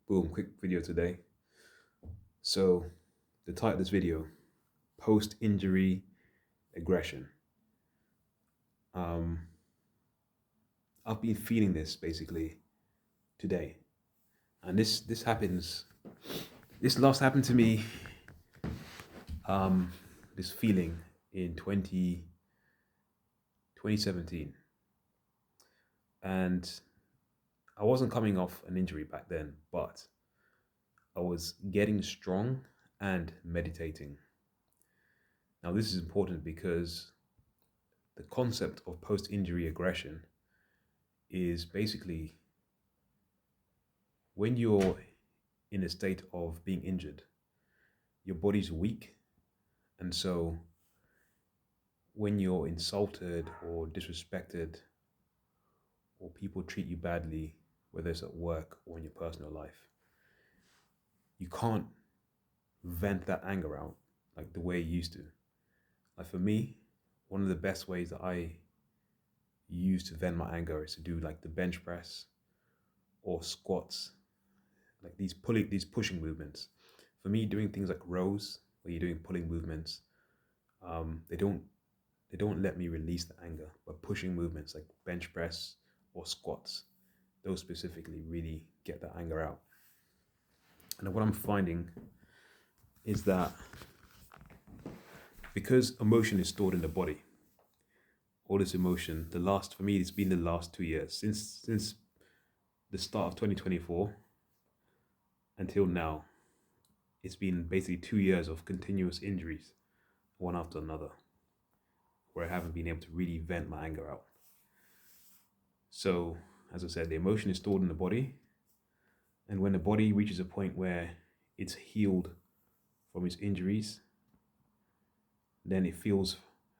Boom, quick video today. So, the title of this video, post injury aggression. Um, I've been feeling this basically today. And this happens, this last happened to me, um, this feeling in 2017. And I wasn't coming off an injury back then, but I was getting strong and meditating. Now, this is important because the concept of post injury aggression is basically when you're in a state of being injured, your body's weak. And so when you're insulted or disrespected, or people treat you badly, whether it's at work or in your personal life, you can't vent that anger out like the way you used to. Like for me, one of the best ways that I use to vent my anger is to do like the bench press or squats, like these pushing movements. For me, doing things like rows, where you're doing pulling movements, they don't let me release the anger. But pushing movements like bench press or squats, those specifically really get the anger out. And what I'm finding is that because emotion is stored in the body, all this emotion, the last for me, it's been the last 2 years since the start of 2024 until now. It's been basically 2 years of continuous injuries, one after another, where I haven't been able to really vent my anger out. So, as I said, the emotion is stored in the body, and when the body reaches a point where it's healed from its injuries, then it feels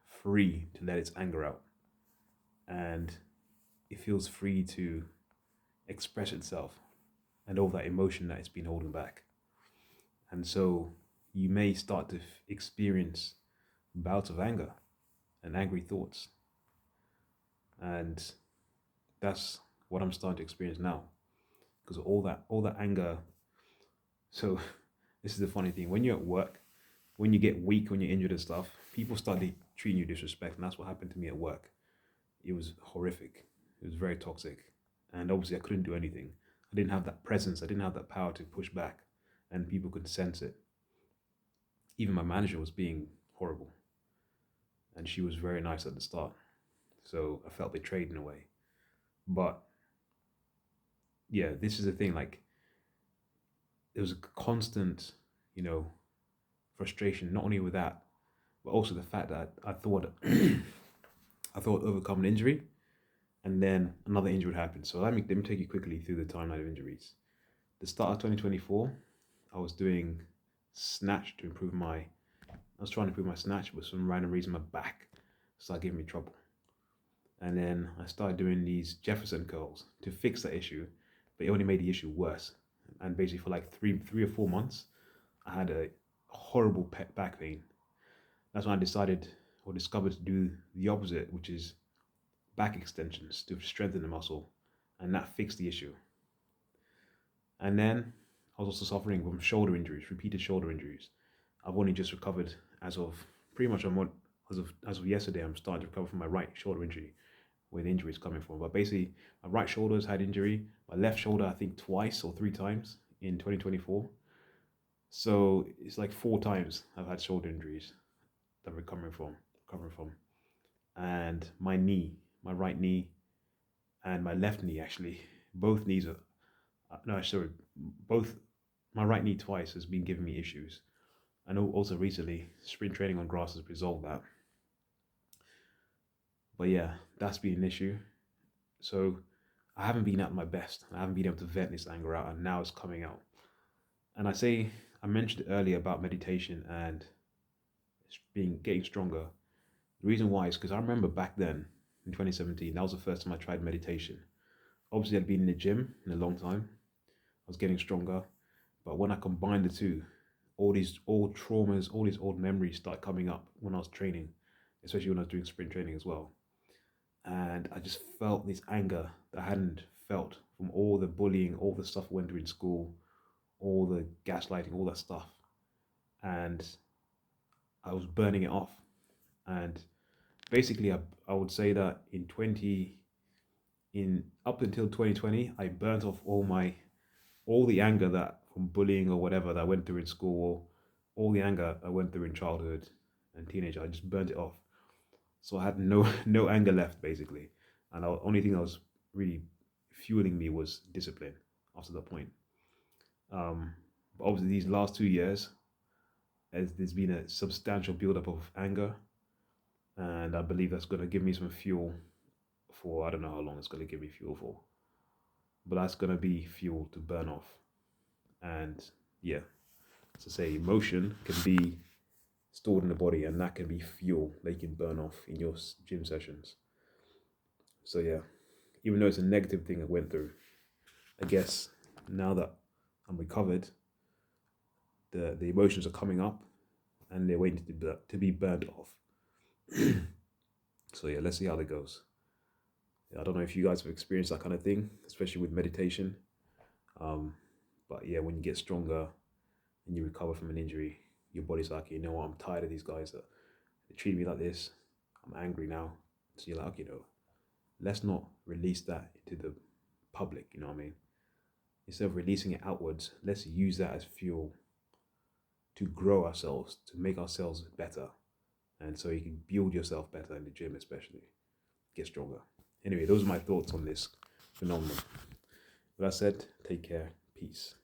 free to let its anger out. And it feels free to express itself and all that emotion that it's been holding back. And so you may start to experience bouts of anger and angry thoughts. And that's what I'm starting to experience now. Because all that anger. So this is the funny thing. When you're at work, when you get weak, when you're injured and stuff, people start treating you disrespect. And that's what happened to me at work. It was horrific. It was very toxic. And obviously I couldn't do anything. I didn't have that presence. I didn't have that power to push back. And people could sense it. Even my manager was being horrible. And she was very nice at the start. So I felt betrayed in a way. But yeah, this is the thing. Like, there was a constant, you know, frustration, not only with that, but also the fact that I thought I thought overcome an injury and then another injury would happen. So let me take you quickly through the timeline of injuries. The start of 2024, I was doing snatch to improve my I was trying to improve my snatch, but for some random reason my back started giving me trouble. And then I started doing these Jefferson curls to fix that issue, but it only made the issue worse. And basically for like three or 4 months, I had a horrible back pain. That's when I decided or discovered to do the opposite, which is back extensions to strengthen the muscle, and that fixed the issue. And then I was also suffering from shoulder injuries, repeated shoulder injuries. I've only just recovered as of pretty much as of yesterday. I'm starting to recover from my right shoulder injury, where the injury is coming from. But basically, my right shoulder's had injury. My left shoulder, I think, twice or three times in 2024. So it's like 4 times I've had shoulder injuries that I'm recovering from. And my knee, my right knee, and my left knee actually, both knees are no, sorry, both my right knee twice has been giving me issues. I know also recently sprint training on grass has resolved that. But yeah, that's been an issue. So I haven't been at my best. I haven't been able to vent this anger out, and now it's coming out. And I mentioned earlier about meditation and being getting stronger. The reason why is because I remember back then in 2017, that was the first time I tried meditation. Obviously, I'd been in the gym in a long time. I was getting stronger, but when I combined the two, all these old traumas, all these old memories start coming up when I was training, especially when I was doing sprint training as well. And I just felt this anger that I hadn't felt from all the bullying, all the stuff I went through in school, all the gaslighting, all that stuff, and I was burning it off. And basically, I would say that in up until 2020, I burnt off all the anger that from bullying or whatever that I went through in school, or all the anger I went through in childhood and teenager. I just burnt it off. So I had no no anger left basically, and the only thing that was really fueling me was discipline after that point. But obviously, these last 2 years, as there's been a substantial buildup of anger, and I believe that's going to give me some fuel for, I don't know how long it's going to give me fuel for, but that's going to be fuel to burn off. And yeah, as I say, emotion can be stored in the body, and that can be fuel that you can burn off in your gym sessions. So yeah, even though it's a negative thing I went through, I guess now that I'm recovered, the emotions are coming up and they're waiting to be burnt off. So yeah, let's see how that goes. I don't know if you guys have experienced that kind of thing, especially with meditation. But yeah, when you get stronger and you recover from an injury, your body's like, you know what, I'm tired of these guys that they treat me like this. I'm angry now. So you're like, okay, let's not release that into the public, you know what I mean? Instead of releasing it outwards, let's use that as fuel to grow ourselves, to make ourselves better. And so you can build yourself better in the gym, especially. Get stronger. Anyway, those are my thoughts on this phenomenon. With that said, take care. Peace.